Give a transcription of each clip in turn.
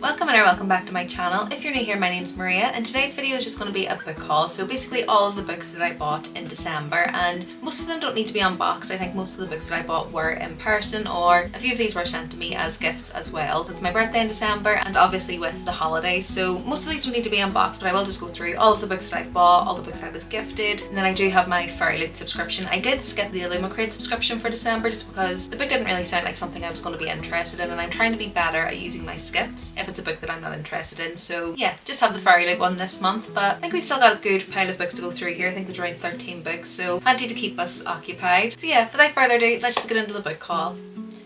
Welcome or welcome back to my channel. If you're new here, my name's Maria and today's video is just going to be a book haul. So basically all of the books that I bought in December, and most of them don't need to be unboxed. I think most of the books that I bought were in person, or a few of these were sent to me as gifts as well. It's my birthday in December and obviously with the holidays, so most of these don't need to be unboxed, but I will just go through all of the books that I've bought, all the books I was gifted, and then I do have my FairyLoot subscription. I did skip the Illumicrate subscription for December just because the book didn't really sound like something I was going to be interested in, and I'm trying to be better at using my skips if it's a book that I'm not interested in. So yeah, just have the FairyLoot one this month, but I think we've still got a good pile of books to go through here. I think there's around 13 books, so plenty to keep us occupied. So yeah, without further ado, let's just get into the book haul.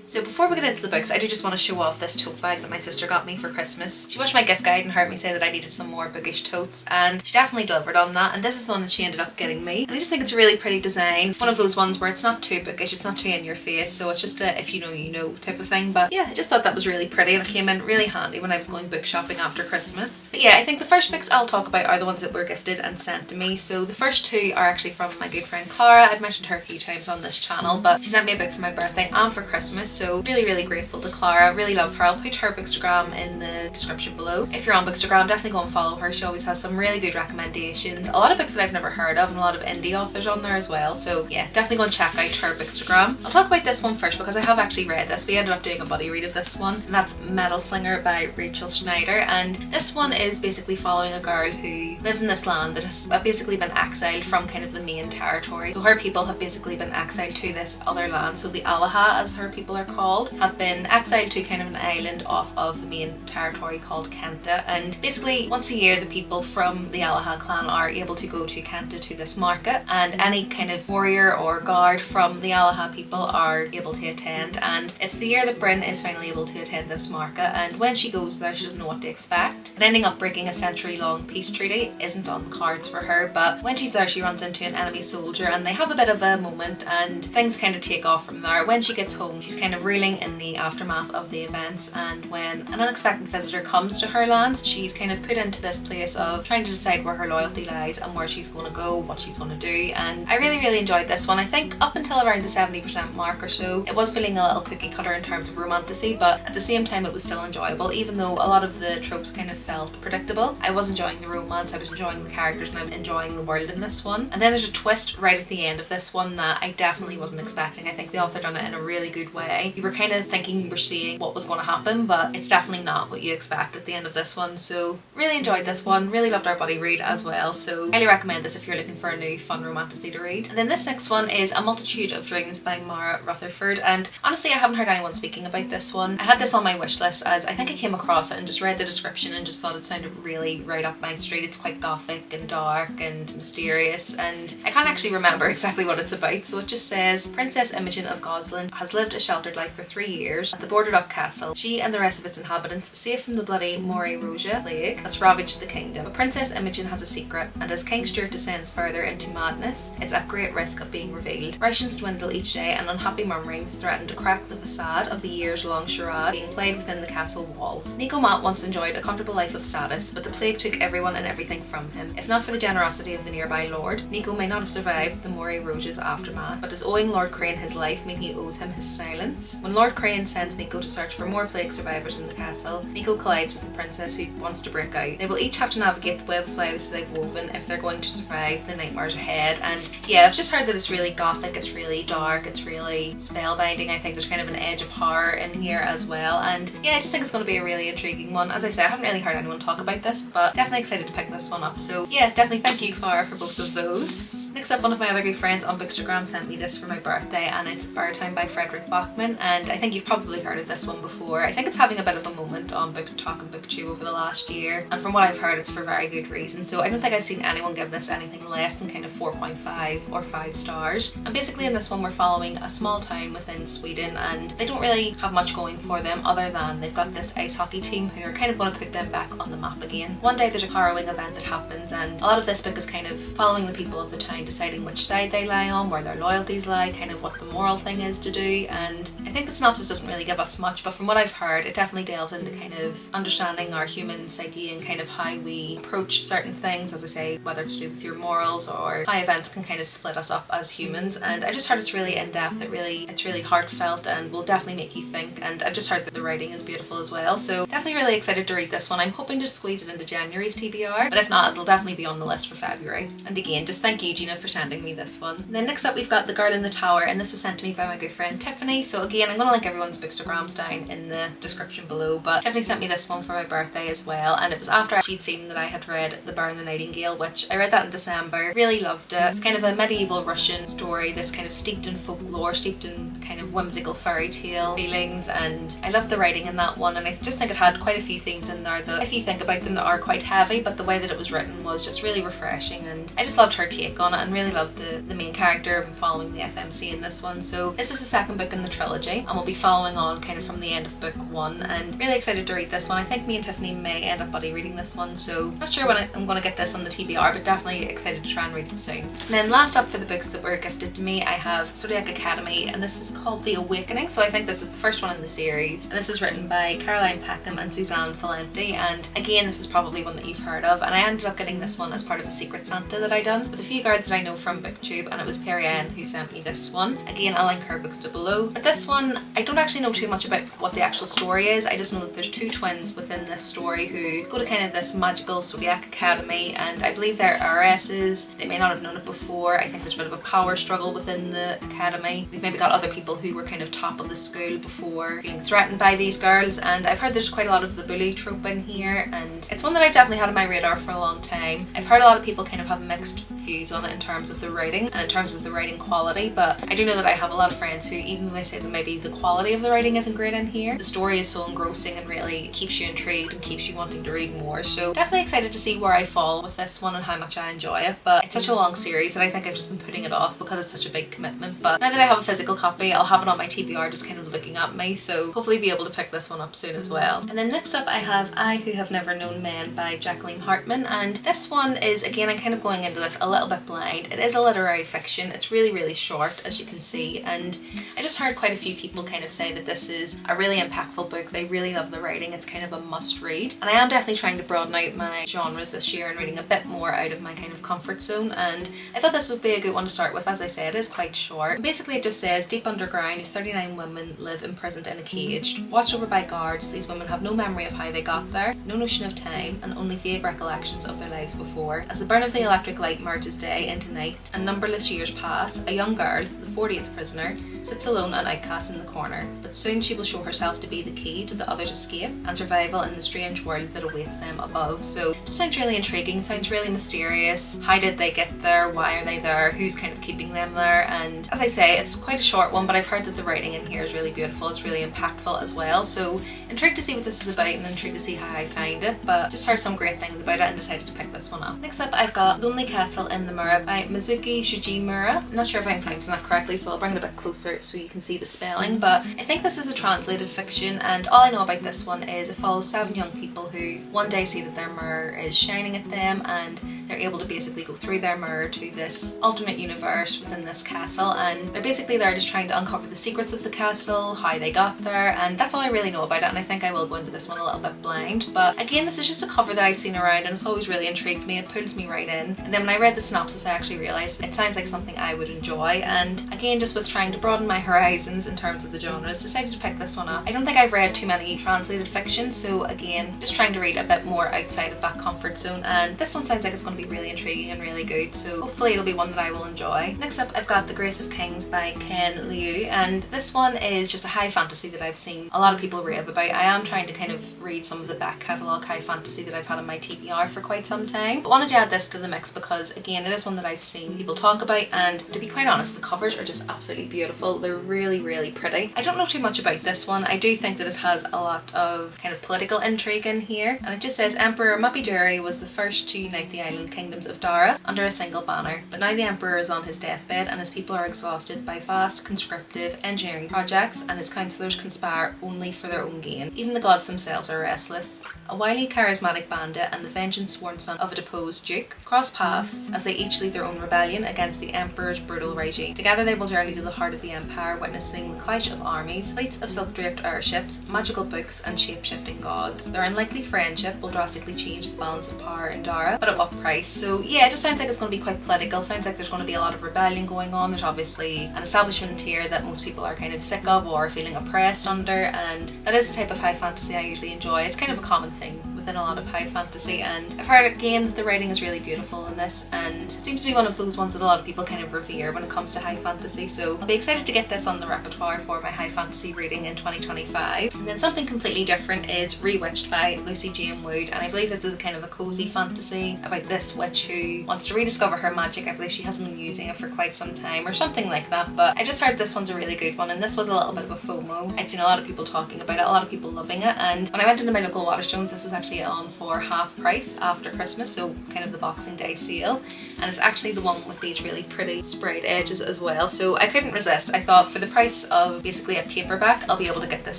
So before we get into the books, I do just want to show off this tote bag that my sister got me for Christmas. She watched my gift guide and heard me say that I needed some more bookish totes, and she definitely delivered on that, and this is the one that she ended up getting me. And I just think it's a really pretty design. One of those ones where it's not too bookish, it's not too in your face, so it's just a if you know you know type of thing. But yeah, I just thought that was really pretty and it came in really handy when I was going book shopping after Christmas. But yeah, I think the first books I'll talk about are the ones that were gifted and sent to me. So the first two are actually from my good friend Clara. I've mentioned her a few times on this channel, but she sent me a book for my birthday and for Christmas, so really grateful to Clara. Really love her. I'll put her bookstagram in the description below. If you're on Bookstagram, definitely go and follow her. She always has some really good recommendations. A lot of books that I've never heard of and a lot of indie authors on there as well. So yeah, definitely go and check out her Bookstagram. I'll talk about this one first because I have actually read this. We ended up doing a buddy read of this one, and that's Metal Slinger by Rachel Schneider. And this one is basically following a girl who lives in this land that has basically been exiled from kind of the main territory. So her people have basically been exiled to this other land. So the Alaha, as her people are called, have been exiled to kind of an island off of the main territory called Kenta, and basically once a year the people from the Alaha clan are able to go to Kenta to this market, and any kind of warrior or guard from the Alaha people are able to attend. And it's the year that Bryn is finally able to attend this market, and when she goes there she doesn't know what to expect, and ending up breaking a century-long peace treaty isn't on the cards for her. But when she's there she runs into an enemy soldier and they have a bit of a moment and things kind of take off from there. When she gets home she's kind of reeling in the aftermath of the events, and when an unexpected visitor comes to her land she's kind of put into this place of trying to decide where her loyalty lies and where she's going to go, what she's going to do. And I really enjoyed this one. I think up until around the 70% mark or so it was feeling a little cookie cutter in terms of romanticy, but at the same time it was still enjoyable. Even though a lot of the tropes kind of felt predictable, I was enjoying the romance, I was enjoying the characters, and I'm enjoying the world in this one. And then there's a twist right at the end of this one that I definitely wasn't expecting. I think the author done it in a really good way. You were kind of thinking you were seeing what was going to happen, but it's definitely not what you expect at the end of this one. So really enjoyed this one, really loved our buddy read as well, so highly recommend this if you're looking for a new fun romantasy to read. And then this next one is A Multitude of Dreams by Mara Rutherford, and honestly I haven't heard anyone speaking about this one. I had this on my wish list as I think I came across it and just read the description and just thought it sounded really right up my street. It's quite gothic and dark and mysterious, and I can't actually remember exactly what it's about, so it just says Princess Imogen of Goslin has lived a sheltered life for 3 years at the boarded up castle. She and the rest of its inhabitants, safe from the bloody Mori Roja plague that's ravaged the kingdom. But Princess Imogen has a secret, and as King Stuart descends further into madness, it's at great risk of being revealed. Rations dwindle each day, and unhappy murmurings threaten to crack the facade of the years-long charade being played within the castle walls. Nico Mat once enjoyed a comfortable life of status, but the plague took everyone and everything from him. If not for the generosity of the nearby lord, Nico may not have survived the Mori Roja's aftermath. But does owing Lord Crane his life mean he owes him his silence? When Lord Crane sends Nico to search for more plague survivors in the castle, Nico collides with the princess who wants to break out. They will each have to navigate the web of lives they've woven if they're going to survive the nightmares ahead. And yeah, I've just heard that it's really gothic, it's really dark, it's really spellbinding. I think there's kind of an edge of horror in here as well, and yeah, I just think it's going to be a really intriguing one. As I say, I haven't really heard anyone talk about this, but definitely excited to pick this one up. So yeah, definitely thank you Clara for both of those. Next up, one of my other good friends on Bookstagram sent me this for my birthday, and it's Birdtime by Frederick Bachman, and I think you've probably heard of this one before. I think it's having a bit of a moment on Book Talk and BookTube over the last year, and from what I've heard it's for very good reason, so I don't think I've seen anyone give this anything less than kind of 4.5 or 5 stars. And basically in this one we're following a small town within Sweden, and they don't really have much going for them other than they've got this ice hockey team who are kind of going to put them back on the map again. One day there's a harrowing event that happens, and a lot of this book is kind of following the people of the town deciding which side they lie on, where their loyalties lie, kind of what the moral thing is to do. And I think the synopsis doesn't really give us much, but from what I've heard, it definitely delves into kind of understanding our human psyche and kind of how we approach certain things, as I say, whether it's to do with your morals or how events can kind of split us up as humans. And I just heard it's really in-depth, it's really heartfelt and will definitely make you think, and I've just heard that the writing is beautiful as well, so definitely really excited to read this one. I'm hoping to squeeze it into January's TBR, but if not, it'll definitely be on the list for February. And again, just thank you, Gina, for sending me this one. Then next up we've got The Girl in the Tower, and this was sent to me by my good friend Tiffany. So again, I'm going to link everyone's bookstagrams down in the description below, but Tiffany sent me this one for my birthday as well, and it was after she'd seen that I had read The Bear and the Nightingale, which I read that in December. Really loved it. It's kind of a medieval Russian story, this kind of steeped in folklore, steeped in kind of whimsical fairy tale feelings, and I loved the writing in that one, and I just think it had quite a few themes in there that, if you think about them, that are quite heavy, but the way that it was written was just really refreshing, and I just loved her take on it and really loved the main character and following the FMC in this one. So this is the second book in the trilogy, and we'll be following on kind of from the end of book one, and really excited to read this one. I think me and Tiffany may end up buddy reading this one, so not sure when I'm going to get this on the TBR, but definitely excited to try and read it soon. And then last up for the books that were gifted to me, I have Zodiac Academy, and this is called The Awakening. So I think this is the first one in the series, and this is written by Caroline Peckham and Suzanne Valenti, and again, this is probably one that you've heard of, and I ended up getting this one as part of a Secret Santa that I done with a few guards that I know from BookTube, and it was Perrine who sent me this one. Again, I'll link her Booksta below. But this one, I don't actually know too much about what the actual story is. I just know that there's two twins within this story who go to kind of this magical Zodiac Academy, and I believe they're heiresses. They may not have known it before. I think there's a bit of a power struggle within the academy. We've maybe got other people who were kind of top of the school before being threatened by these girls, and I've heard there's quite a lot of the bully trope in here, and it's one that I've definitely had on my radar for a long time. I've heard a lot of people kind of have mixed views on it in terms of the writing and in terms of the writing quality, but I do know that I have a lot of friends who, even though they say that maybe the quality of the writing isn't great in here, the story is so engrossing and really keeps you intrigued and keeps you wanting to read more. So definitely excited to see where I fall with this one and how much I enjoy it. But it's such a long series that I think I've just been putting it off because it's such a big commitment. But now that I have a physical copy, I'll have it on my TBR just kind of looking at me, so hopefully be able to pick this one up soon as well. And then next up I have I Who Have Never Known Men by Jacqueline Hartman, and this one is, again, I'm kind of going into this a little bit blind. It is a literary fiction. It's really short, as you can see, and I just heard quite a few people kind of say that this is a really impactful book. They really love the writing. It's kind of a must read, and I am definitely trying to broaden out my genres this year and reading a bit more out of my kind of comfort zone, and I thought this would be a good one to start with. As I say, it is quite short. Basically it just says, deep underground, 39 women live imprisoned in a cage. Watched over by guards, these women have no memory of how they got there, no notion of time, and only vague recollections of their lives before. As the burn of the electric light merges day into night and numberless years pass, a young girl, the 40th prisoner, sits alone and outcast in the corner, but soon she will show herself to be the key to the others' escape and survival in the strange world that awaits them above. So it just sounds really intriguing, sounds really mysterious. How did they get there? Why are they there? Who's kind of keeping them there? And as I say, it's quite a short one, but I've heard that the writing in here is really beautiful. It's really impactful as well, so intrigued to see what this is about and intrigued to see how I find it, but just heard some great things about it and decided to pick this one up. Next up I've got Lonely Castle in the Mirror by Mizuki Shujimura. I'm not sure if I'm pronouncing that correctly, so I'll bring it a bit closer so you can see the spelling, but I think this is a translated fiction, and all I know about this one is it follows 7 young people who one day see that their mirror is shining at them, and they're able to basically go through their mirror to this alternate universe within this castle, and they're basically there just trying to uncover the secrets of the castle, how they got there, and that's all I really know about it, and I think I will go into this one a little bit blind. But again, this is just a cover that I've seen around and it's always really intrigued me. It pulls me right in, and then when I read the synopsis I actually realised it sounds like something I would enjoy, and again, just with trying to broaden my horizons in terms of the genres, decided to pick this one up. I don't think I've read too many translated fiction, so again, just trying to read a bit more outside of that comfort zone, and this one sounds like it's going to be really intriguing and really good, so hopefully it'll be one that I will enjoy. Next up I've got The Grace of Kings by Ken Liu, and this one is just a high fantasy that I've seen a lot of people rave about. I am trying to kind of read some of the back catalogue high fantasy that I've had on my TBR for quite some time, but wanted to add this to the mix because again, it is one that I've seen people talk about, and to be quite honest, the covers are just absolutely beautiful. They're really pretty. I don't know too much about this one. I do think that it has a lot of kind of political intrigue in here, and it just says Emperor Mapiduri was the first to unite the island kingdoms of Dara under a single banner, but now the emperor is on his deathbed and his people are exhausted by vast, conscriptive expensive engineering projects, and his counsellors conspire only for their own gain. Even the gods themselves are restless. A wily, charismatic bandit and the vengeance-sworn son of a deposed duke cross paths as they each lead their own rebellion against the Emperor's brutal regime. Together they will journey to the heart of the Empire, witnessing the clash of armies, fleets of silk-draped airships, magical books, and shape-shifting gods. Their unlikely friendship will drastically change the balance of power in Dara, but at what price? So yeah, it just sounds like it's going to be quite political. Sounds like there's going to be a lot of rebellion going on. There's obviously an establishment here that most people are kind of sick of or feeling oppressed under, and that is the type of high fantasy I usually enjoy. It's kind of a common thing within a lot of high fantasy, and I've heard again that the writing is really beautiful in this, and it seems to be one of those ones that a lot of people kind of revere when it comes to high fantasy, so I'll be excited to get this on the repertoire for my high fantasy reading in 2025. And then something completely different is Rewitched by Lucy Jane Wood, and I believe this is kind of a cozy fantasy about this witch who wants to rediscover her magic. I believe she hasn't been using it for quite some time or something like that, but I just heard this one's a really good one, and this was a little bit of a FOMO. I'd seen a lot of people talking about it, a lot of people loving it, and when I went into my local Waterstones, this was actually on for half price after Christmas, so kind of the Boxing Day sale, and it's actually the one with these really pretty sprayed edges as well, so I couldn't resist. I thought for the price of basically a paperback, I'll be able to get this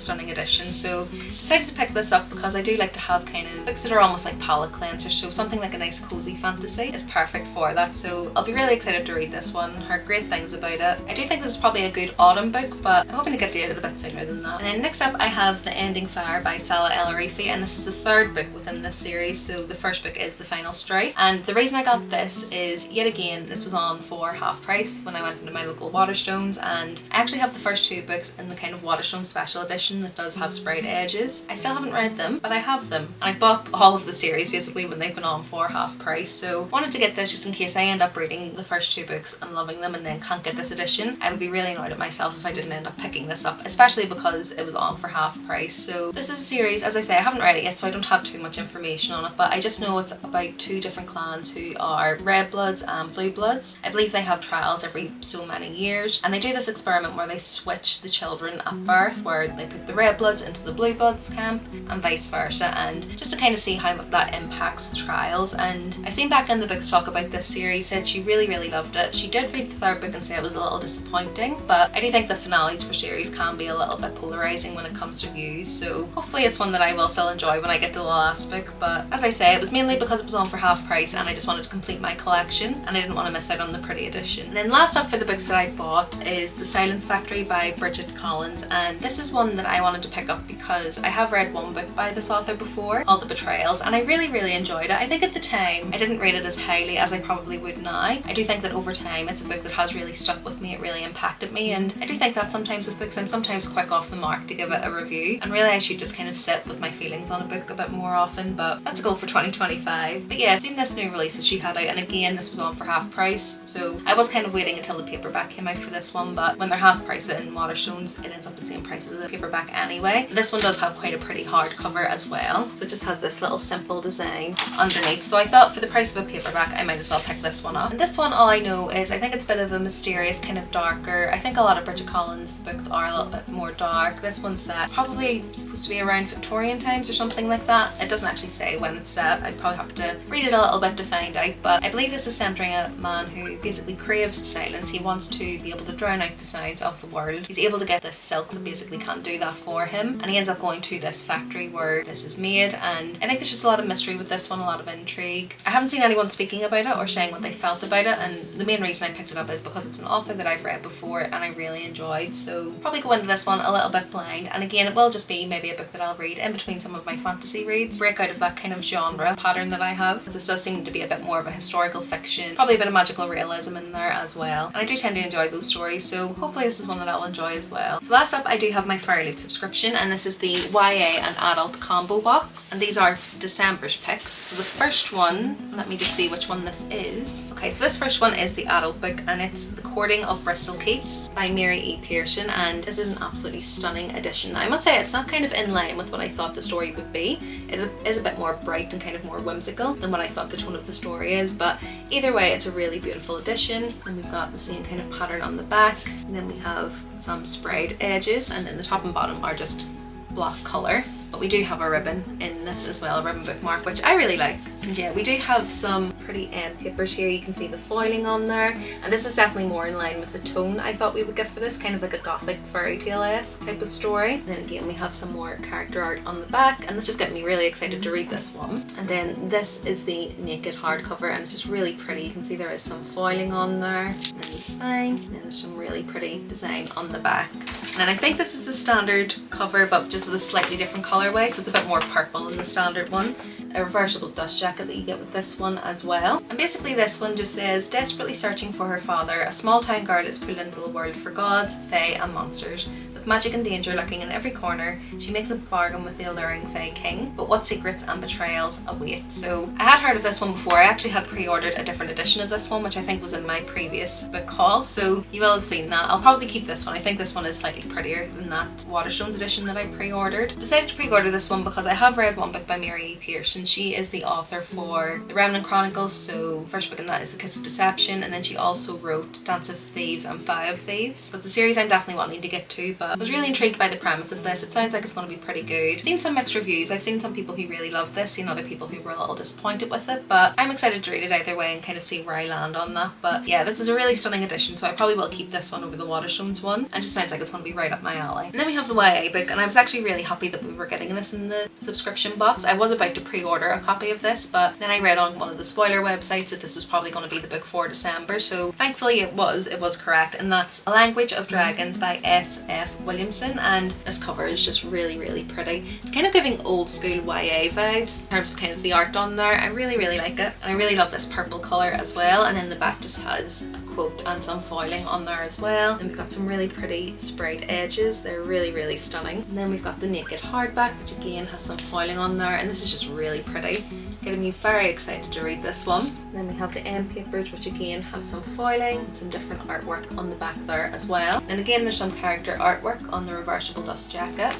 stunning edition, so decided to pick this up because I do like to have kind of books that are almost like palette cleansers, so something like a nice cozy fantasy is perfect for that, so I'll be really excited to read this one. Heard great things about it. I do think this is probably a good autumn book, but I'm hoping to get to it a bit sooner than that. And then next up I have The Ending Fire by Salah El Arifi, and this is the third book within this series. So the first book is The Final Strife, and the reason I got this is, yet again, this was on for half price when I went into my local Waterstones, and I actually have the first two books in the kind of Waterstone special edition that does have sprayed edges. I still haven't read them, but I have them, and I've bought all of the series basically when they've been on for half price, so wanted to get this just in case I end up reading the first two books and loving them and then can't get this edition. I would be really annoyed at myself if I didn't end up picking this up, especially because it was on for half price. So this is a series, as I say, I haven't read it yet, so I don't have too much information on it, but I just know it's about two different clans who are Red Bloods and Blue Bloods. I believe they have trials every so many years, and they do this experiment where they switch the children at birth, where they put the Red Bloods into the Blue Bloods camp and vice versa, and just to kind of see how that impacts the trials. And I've seen back in the books talk about this series, said she really loved it. She did read the third book and say it was a little disappointing, but I do think the finales for series can be a little bit polarizing when it comes to views, so hopefully it's one that I will still enjoy when I get to the last book. But as I say, it was mainly because it was on for half price and I just wanted to complete my collection and I didn't want to miss out on the pretty edition. And then last up for the books that I bought is The Silence Factory by Bridget Collins, and this is one that I wanted to pick up because I have read one book by this author before, All the Betrayals, and I really enjoyed it. I think at the time I didn't rate it as highly as I probably would now. I do think that over time it's a book that has really stuck with me, it really impacted me, and I do think that sometimes with books I'm sometimes quick off the mark to give it a review, and really I should just kind of sit with my feelings on a book a bit more often, but that's a goal for 2025. But yeah, I've seen this new release that she had out, and again this was on for half price, so I was kind of waiting until the paperback came out for this one, but when they're half price in Waterstones it ends up the same price as the paperback anyway. This one does have quite a pretty hardcover as well, so it just has this little simple design underneath, so I thought for the price of a paperback I might as well pick this one up. And this one, all I know is I think it's a bit of a mysterious, kind of darker. I think a lot of Bridget Collins books are a little bit more dark. This one's set probably supposed to be around Victorian times or something like that. It doesn't actually say when it's set. I'd probably have to read it a little bit to find out, but I believe this is centering a man who basically craves silence. He wants to be able to drown out the sounds of the world. He's able to get this silk that basically can't do that for him, and he ends up going to this factory where this is made, and I think there's just a lot of mystery with this one, a lot of intrigue. I haven't seen anyone speaking about it or saying what they felt about it, and the main reason I picked it up is because it's an author that I've read before and I really enjoyed, so probably go into this one a little bit blind, and again it will just be maybe a book that I'll read in between some of my fantasy reads, break out of that kind of genre pattern that I have. This does seem to be a bit more of a historical fiction, probably a bit of magical realism in there as well, and I do tend to enjoy those stories, so hopefully this is one that I'll enjoy as well. So last up I do have my FairyLoot subscription, and this is the YA and adult combo box, and these are December's picks. So the first one, let me just see which one this is. Okay, so this first one is the adult book, and it's The Courting of Bristol Keats by Mary E. Pearson, and this is an absolutely stunning edition. I must say it's not kind of in line with what I thought the story would be. It is a bit more bright and kind of more whimsical than what I thought the tone of the story is, but either way it's a really beautiful edition. And we've got the same kind of pattern on the back, and then we have some sprayed edges, and then the top and bottom are just black colour. But we do have a ribbon in this as well, a ribbon bookmark, which I really like. And yeah, we do have some pretty papers here. You can see the foiling on there, and this is definitely more in line with the tone I thought we would get for this, kind of like a gothic fairy tale-esque type of story. And then again we have some more character art on the back, and that's just getting me really excited to read this one. And then this is the naked hardcover, and it's just really pretty. You can see there is some foiling on there, and then the spine, and then there's some really pretty design on the back. And then I think this is the standard cover, but just with a slightly different colorway, so it's a bit more purple than the standard one. A reversible dust jacket that you get with this one as well. And basically this one just says, desperately searching for her father, a small town girl is pulled into a world for gods, fae and monsters. With magic and danger lurking in every corner, she makes a bargain with the alluring fae king, but what secrets and betrayals await? So I had heard of this one before. I actually had pre-ordered a different edition of this one, which I think was in my previous book haul, so you will have seen that. I'll probably keep this one. I think this one is slightly prettier than that Waterstones edition that I pre-ordered. Decided to pre-order this one because I have read one book by Mary Pearson. She is the author for The Remnant Chronicles, so first book in that is The Kiss of Deception, and then she also wrote Dance of Thieves and Fire of Thieves. So it's a series I'm definitely wanting to get to, but I was really intrigued by the premise of this. It sounds like it's going to be pretty good. I've seen some mixed reviews. I've seen some people who really loved this, seen other people who were a little disappointed with it, but I'm excited to read it either way and kind of see where I land on that. But yeah, this is a really stunning edition, so I probably will keep this one over the Waterstones one, and just sounds like it's going to be right up my alley. And then we have the YA book, and I was actually really happy that we were getting this in the subscription box. I was about to pre-order a copy of this, but then I read on one of the spoiler websites that this was probably going to be the book for December, so thankfully it was correct, and that's A Language of Dragons by S.F. Williamson, and this cover is just really, really pretty. It's kind of giving old school YA vibes in terms of kind of the art on there. I really, really like it, and I really love this purple colour as well, and then the back just has a quote and some foiling on there as well. And we've got some really pretty sprayed edges. They're really, really stunning. And then we've got the naked hardback, which again has some foiling on there, and this is just really pretty, getting me very excited to read this one. And then we have the end papers, which again have some foiling and some different artwork on the back there as well. And again there's some character artwork on the reversible dust jacket.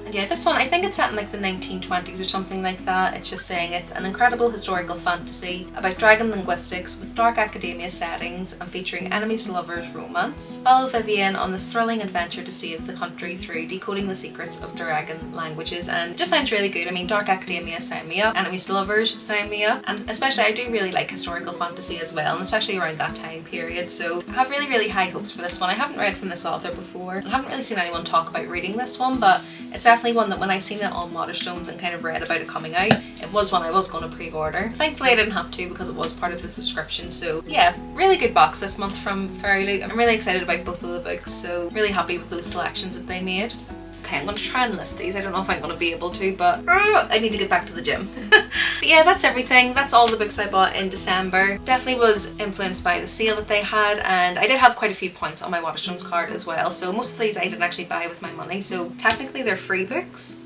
And yeah, this one, I think it's set in like the 1920s or something like that. It's just saying it's an incredible historical fantasy about dragon linguistics with dark academia settings and featuring enemies to lovers romance. Follow Vivienne on this thrilling adventure to save the country through decoding the secrets of dragon languages, and it just sounds really good. I mean, dark academia, sign me up. Enemies to lovers, sign me up. And especially I do really like historical fantasy as well, and especially around that time period, so I have really, really high hopes for this one. I haven't read from this author before, and I haven't really seen anyone talk about reading this one, but it's definitely one that when I seen it on Waterstones and kind of read about it coming out, it was one I was going to pre-order. Thankfully I didn't have to because it was part of the subscription, so yeah, really good box this month from FairyLoot. I'm really excited about both of the books, so really happy with those selections that they made. Okay, I'm going to try and lift these. I don't know if I'm going to be able to, but I need to get back to the gym. But yeah, that's everything. That's all the books I bought in December. Definitely was influenced by the sale that they had, and I did have quite a few points on my Waterstones card as well, so most of these I didn't actually buy with my money, so technically they're free books.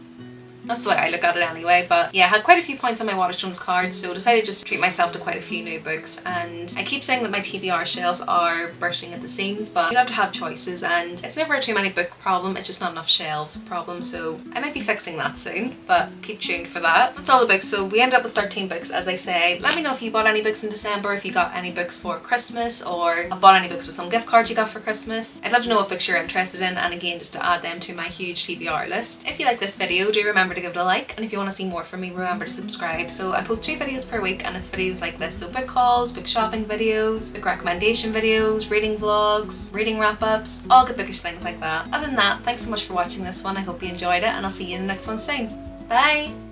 That's the way I look at it anyway, but yeah, I had quite a few points on my Waterstones card, so decided to just treat myself to quite a few new books. And I keep saying that my TBR shelves are bursting at the seams, but you have to have choices, and it's never a too many book problem, it's just not enough shelves problem, so I might be fixing that soon, but keep tuned for that. That's all the books, so we ended up with 13 books as I say. Let me know if you bought any books in December, if you got any books for Christmas, or bought any books with some gift cards you got for Christmas. I'd love to know what books you're interested in, and again just to add them to my huge TBR list. If you like this video, do remember to give it a like, and if you want to see more from me, remember to subscribe. So I post 2 videos per week, and it's videos like this, so book hauls, book shopping videos, book recommendation videos, reading vlogs, reading wrap-ups, all good bookish things like that. Other than that, thanks so much for watching this one. I hope you enjoyed it, and I'll see you in the next one soon. Bye!